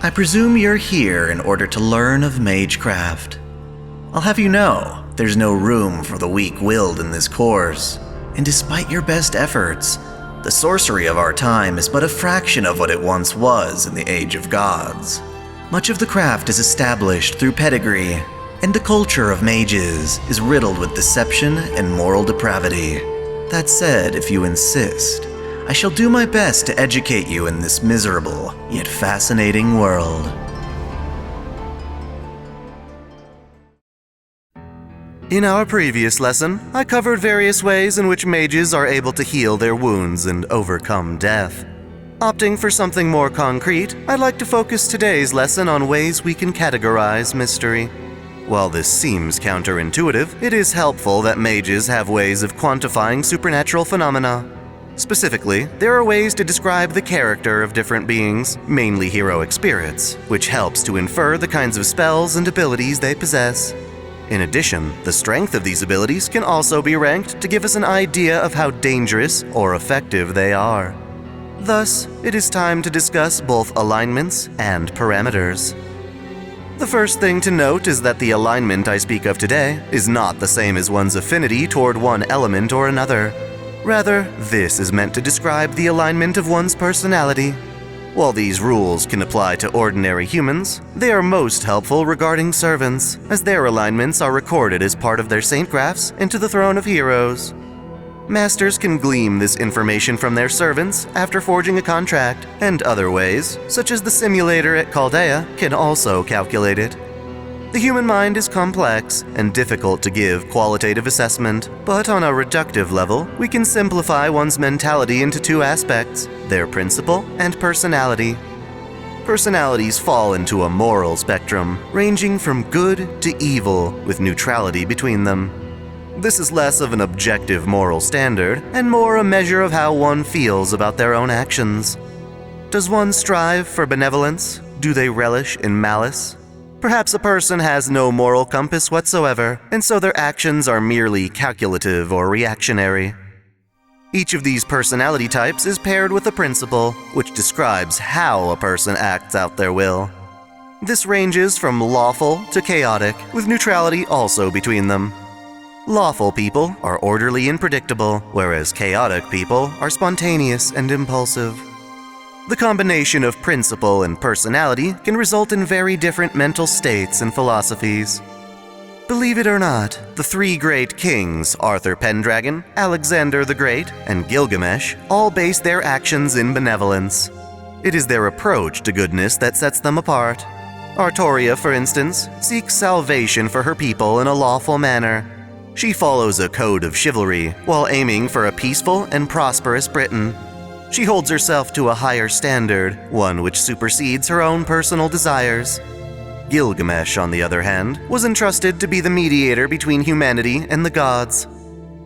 I presume you're here in order to learn of Magecraft. I'll have you know, there's no room for the weak-willed in this course, and despite your best efforts, the sorcery of our time is but a fraction of what it once was in the Age of Gods. Much of the craft is established through pedigree, and the culture of mages is riddled with deception and moral depravity. That said, if you insist, I shall do my best to educate you in this miserable, yet fascinating world. In our previous lesson, I covered various ways in which mages are able to heal their wounds and overcome death. Opting for something more concrete, I'd like to focus today's lesson on ways we can categorize mystery. While this seems counterintuitive, it is helpful that mages have ways of quantifying supernatural phenomena. Specifically, there are ways to describe the character of different beings, mainly heroic spirits, which helps to infer the kinds of spells and abilities they possess. In addition, the strength of these abilities can also be ranked to give us an idea of how dangerous or effective they are. Thus, it is time to discuss both alignments and parameters. The first thing to note is that the alignment I speak of today is not the same as one's affinity toward one element or another. Rather, this is meant to describe the alignment of one's personality. While these rules can apply to ordinary humans, they are most helpful regarding servants, as their alignments are recorded as part of their saint graphs into the Throne of Heroes. Masters can glean this information from their servants after forging a contract, and other ways, such as the simulator at Chaldea, can also calculate it. The human mind is complex and difficult to give qualitative assessment, but on a reductive level, we can simplify one's mentality into two aspects: their principle and personality. Personalities fall into a moral spectrum, ranging from good to evil, with neutrality between them. This is less of an objective moral standard, and more a measure of how one feels about their own actions. Does one strive for benevolence? Do they relish in malice? Perhaps a person has no moral compass whatsoever, and so their actions are merely calculative or reactionary. Each of these personality types is paired with a principle, which describes how a person acts out their will. This ranges from lawful to chaotic, with neutrality also between them. Lawful people are orderly and predictable, whereas chaotic people are spontaneous and impulsive. The combination of principle and personality can result in very different mental states and philosophies. Believe it or not, the three great kings, Arthur Pendragon, Alexander the Great, and Gilgamesh, all base their actions in benevolence. It is their approach to goodness that sets them apart. Artoria, for instance, seeks salvation for her people in a lawful manner. She follows a code of chivalry while aiming for a peaceful and prosperous Britain. She holds herself to a higher standard, one which supersedes her own personal desires. Gilgamesh, on the other hand, was entrusted to be the mediator between humanity and the gods.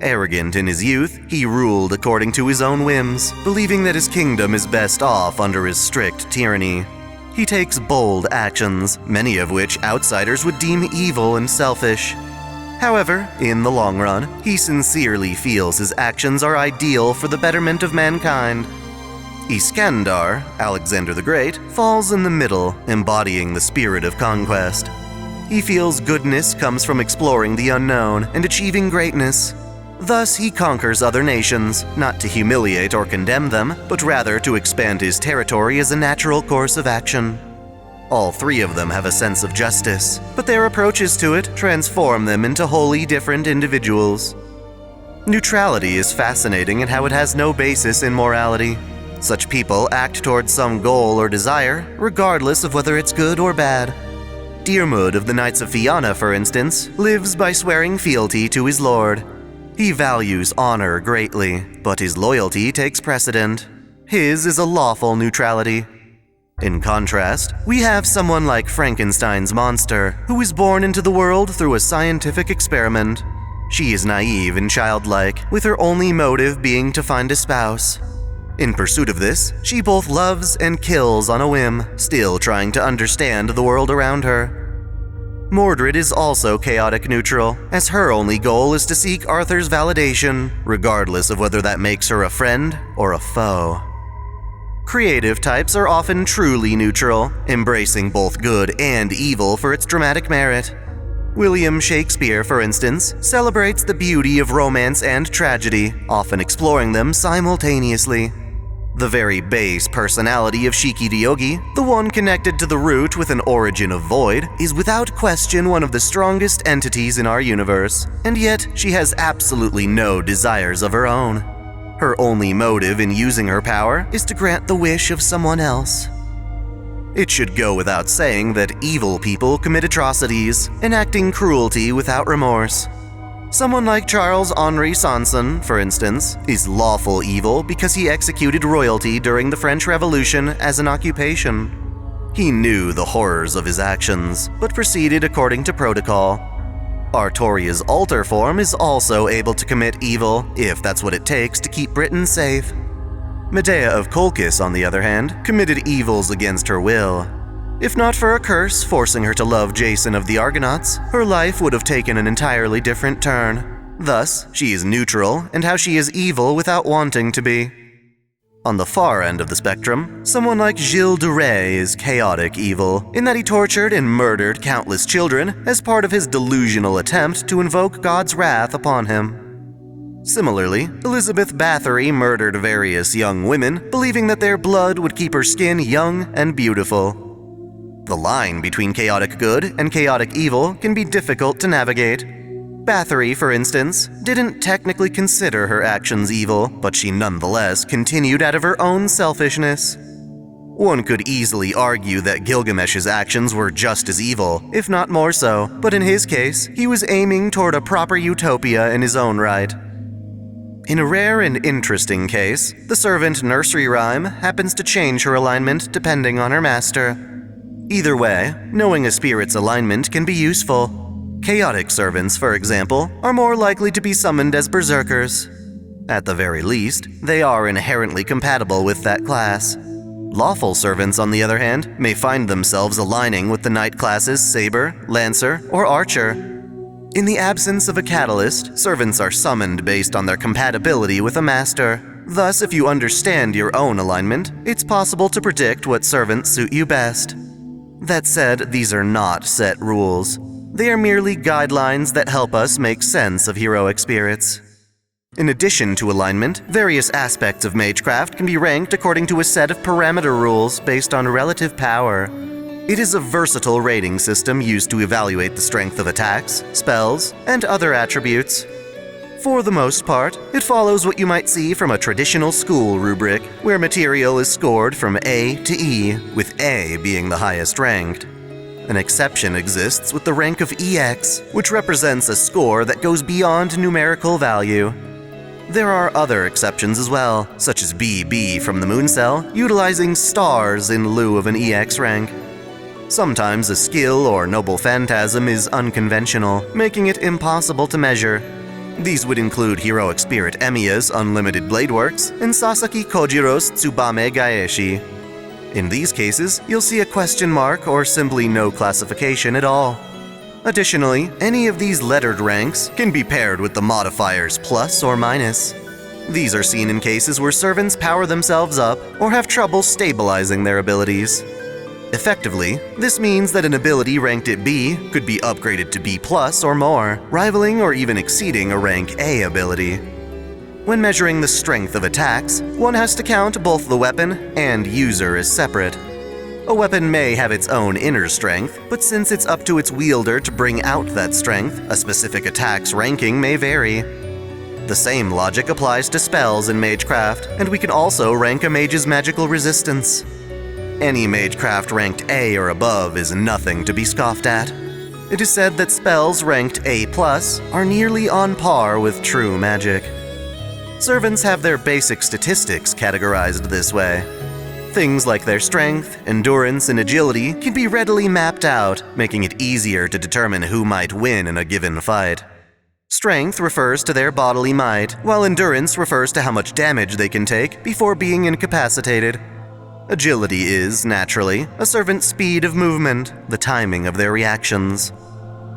Arrogant in his youth, he ruled according to his own whims, believing that his kingdom is best off under his strict tyranny. He takes bold actions, many of which outsiders would deem evil and selfish. However, in the long run, he sincerely feels his actions are ideal for the betterment of mankind. Iskandar, Alexander the Great, falls in the middle, embodying the spirit of conquest. He feels goodness comes from exploring the unknown and achieving greatness. Thus, he conquers other nations, not to humiliate or condemn them, but rather to expand his territory as a natural course of action. All three of them have a sense of justice, but their approaches to it transform them into wholly different individuals. Neutrality is fascinating in how it has no basis in morality. Such people act towards some goal or desire, regardless of whether it's good or bad. Diarmid of the Knights of Fianna, for instance, lives by swearing fealty to his lord. He values honor greatly, but his loyalty takes precedent. His is a lawful neutrality. In contrast, we have someone like Frankenstein's monster, who is born into the world through a scientific experiment. She is naive and childlike, with her only motive being to find a spouse. In pursuit of this, she both loves and kills on a whim, still trying to understand the world around her. Mordred is also chaotic neutral, as her only goal is to seek Arthur's validation, regardless of whether that makes her a friend or a foe. Creative types are often truly neutral, embracing both good and evil for its dramatic merit. William Shakespeare, for instance, celebrates the beauty of romance and tragedy, often exploring them simultaneously. The very base personality of Shiki Dyogi, the one connected to the root with an origin of void, is without question one of the strongest entities in our universe, and yet she has absolutely no desires of her own. Her only motive in using her power is to grant the wish of someone else. It should go without saying that evil people commit atrocities, enacting cruelty without remorse. Someone like Charles Henri Sanson, for instance, is lawful evil because he executed royalty during the French Revolution as an occupation. He knew the horrors of his actions, but proceeded according to protocol. Artoria's alter form is also able to commit evil, if that's what it takes to keep Britain safe. Medea of Colchis, on the other hand, committed evils against her will. If not for a curse forcing her to love Jason of the Argonauts, her life would have taken an entirely different turn. Thus, she is neutral, and how she is evil without wanting to be. On the far end of the spectrum, someone like Gilles de Rais is chaotic evil, in that he tortured and murdered countless children as part of his delusional attempt to invoke God's wrath upon him. Similarly, Elizabeth Bathory murdered various young women, believing that their blood would keep her skin young and beautiful. The line between chaotic good and chaotic evil can be difficult to navigate. Bathory, for instance, didn't technically consider her actions evil, but she nonetheless continued out of her own selfishness. One could easily argue that Gilgamesh's actions were just as evil, if not more so, but in his case, he was aiming toward a proper utopia in his own right. In a rare and interesting case, the servant Nursery Rhyme happens to change her alignment depending on her master. Either way, knowing a spirit's alignment can be useful. Chaotic servants, for example, are more likely to be summoned as berserkers. At the very least, they are inherently compatible with that class. Lawful servants, on the other hand, may find themselves aligning with the knight classes Saber, Lancer, or Archer. In the absence of a catalyst, servants are summoned based on their compatibility with a master. Thus, if you understand your own alignment, it's possible to predict what servants suit you best. That said, these are not set rules. They are merely guidelines that help us make sense of heroic spirits. In addition to alignment, various aspects of Magecraft can be ranked according to a set of parameter rules based on relative power. It is a versatile rating system used to evaluate the strength of attacks, spells, and other attributes. For the most part, it follows what you might see from a traditional school rubric, where material is scored from A to E, with A being the highest ranked. An exception exists with the rank of EX, which represents a score that goes beyond numerical value. There are other exceptions as well, such as BB from the Moon Cell, utilizing stars in lieu of an EX rank. Sometimes a skill or noble phantasm is unconventional, making it impossible to measure. These would include heroic spirit Emiya's Unlimited Blade Works and Sasaki Kojiro's Tsubame Gaeshi. In these cases, you'll see a question mark or simply no classification at all. Additionally, any of these lettered ranks can be paired with the modifiers plus or minus. These are seen in cases where servants power themselves up or have trouble stabilizing their abilities. Effectively, this means that an ability ranked at B could be upgraded to B+ or more, rivaling or even exceeding a rank A ability. When measuring the strength of attacks, one has to count both the weapon and user as separate. A weapon may have its own inner strength, but since it's up to its wielder to bring out that strength, a specific attack's ranking may vary. The same logic applies to spells in Magecraft, and we can also rank a mage's magical resistance. Any Magecraft ranked A or above is nothing to be scoffed at. It is said that spells ranked A+ are nearly on par with true magic. Servants have their basic statistics categorized this way. Things like their strength, endurance, and agility can be readily mapped out, making it easier to determine who might win in a given fight. Strength refers to their bodily might, while endurance refers to how much damage they can take before being incapacitated. Agility is, naturally, a servant's speed of movement, the timing of their reactions.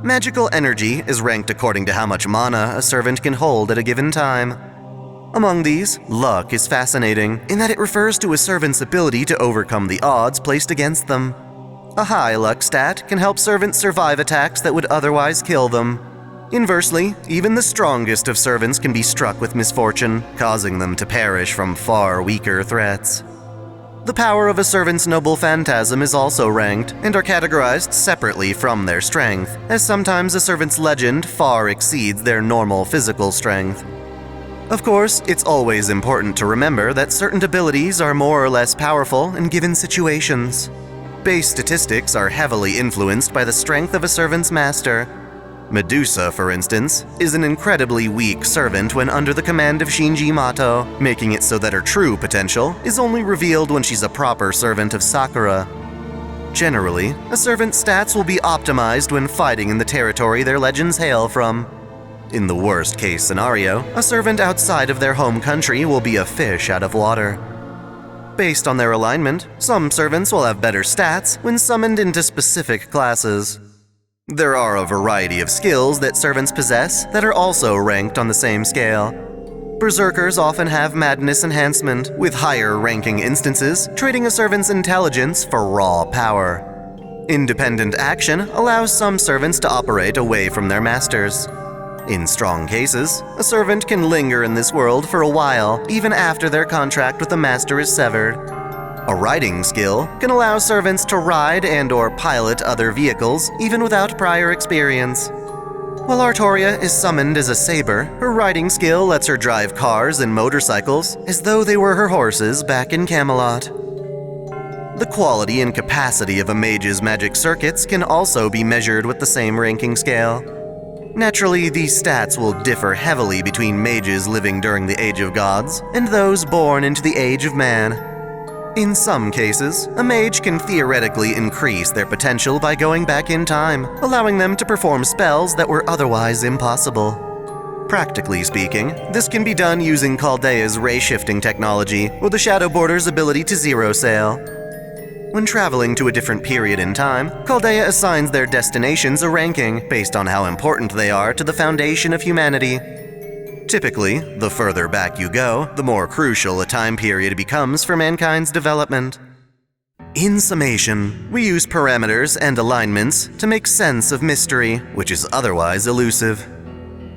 Magical energy is ranked according to how much mana a servant can hold at a given time. Among these, luck is fascinating, in that it refers to a servant's ability to overcome the odds placed against them. A high luck stat can help servants survive attacks that would otherwise kill them. Inversely, even the strongest of servants can be struck with misfortune, causing them to perish from far weaker threats. The power of a servant's noble phantasm is also ranked, and are categorized separately from their strength, as sometimes a servant's legend far exceeds their normal physical strength. Of course, it's always important to remember that certain abilities are more or less powerful in given situations. Base statistics are heavily influenced by the strength of a servant's master. Medusa, for instance, is an incredibly weak servant when under the command of Shinji Mato, making it so that her true potential is only revealed when she's a proper servant of Sakura. Generally, a servant's stats will be optimized when fighting in the territory their legends hail from. In the worst-case scenario, a servant outside of their home country will be a fish out of water. Based on their alignment, some servants will have better stats when summoned into specific classes. There are a variety of skills that servants possess that are also ranked on the same scale. Berserkers often have madness enhancement, with higher-ranking instances trading a servant's intelligence for raw power. Independent action allows some servants to operate away from their masters. In strong cases, a servant can linger in this world for a while, even after their contract with the master is severed. A riding skill can allow servants to ride and/or pilot other vehicles, even without prior experience. While Artoria is summoned as a saber, her riding skill lets her drive cars and motorcycles as though they were her horses back in Camelot. The quality and capacity of a mage's magic circuits can also be measured with the same ranking scale. Naturally, these stats will differ heavily between mages living during the Age of Gods and those born into the Age of Man. In some cases, a mage can theoretically increase their potential by going back in time, allowing them to perform spells that were otherwise impossible. Practically speaking, this can be done using Chaldea's ray-shifting technology or the Shadow Border's ability to zero sail. When traveling to a different period in time, Chaldea assigns their destinations a ranking based on how important they are to the foundation of humanity. Typically, the further back you go, the more crucial a time period becomes for mankind's development. In summation, we use parameters and alignments to make sense of mystery, which is otherwise elusive.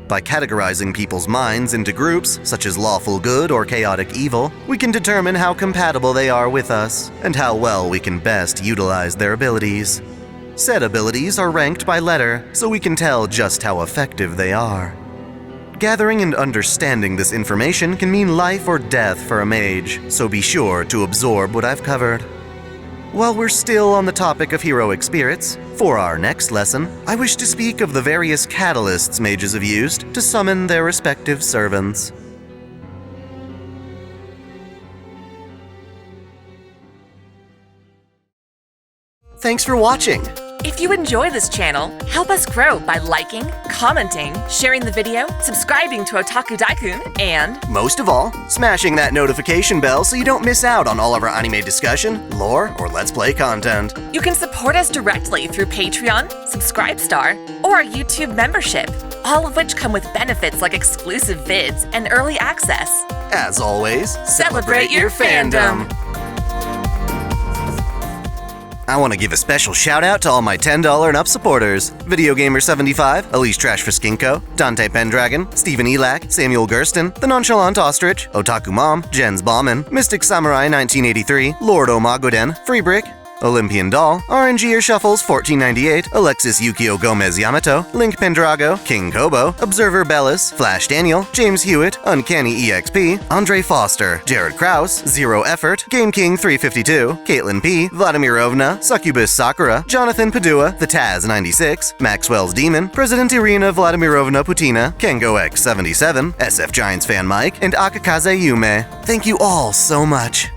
By categorizing people's minds into groups, such as lawful good or chaotic evil, we can determine how compatible they are with us, and how well we can best utilize their abilities. Said abilities are ranked by letter, so we can tell just how effective they are. Gathering and understanding this information can mean life or death for a mage, so be sure to absorb what I've covered. While we're still on the topic of heroic spirits, for our next lesson, I wish to speak of the various catalysts mages have used to summon their respective servants. Thanks for watching! If you enjoy this channel, help us grow by liking, commenting, sharing the video, subscribing to Otaku Daikun, and most of all, smashing that notification bell so you don't miss out on all of our anime discussion, lore, or Let's Play content. You can support us directly through Patreon, Subscribestar, or our YouTube membership, all of which come with benefits like exclusive vids and early access. As always, celebrate your fandom! I want to give a special shout out to all my $10 and up supporters. Video Gamer 75, Elise Trash Friskinko, Dante Pendragon, Stephen Elak, Samuel Gersten, The Nonchalant Ostrich, Otaku Mom, Jens Bauman, Mystic Samurai 1983, Lord Omagoden, Freebrick, Olympian Doll, RNGer Shuffles 1498, Alexis Yukio Gomez Yamato, Link Pendrago, King Kobo, Observer Bellis, Flash Daniel, James Hewitt, Uncanny EXP, Andre Foster, Jared Kraus, Zero Effort, Game King 352, Caitlin P, Vladimirovna, Succubus Sakura, Jonathan Padua, The Taz 96, Maxwell's Demon, President Irina Vladimirovna Putina, Kengo X77, SF Giants Fan Mike, and Akakaze Yume. Thank you all so much.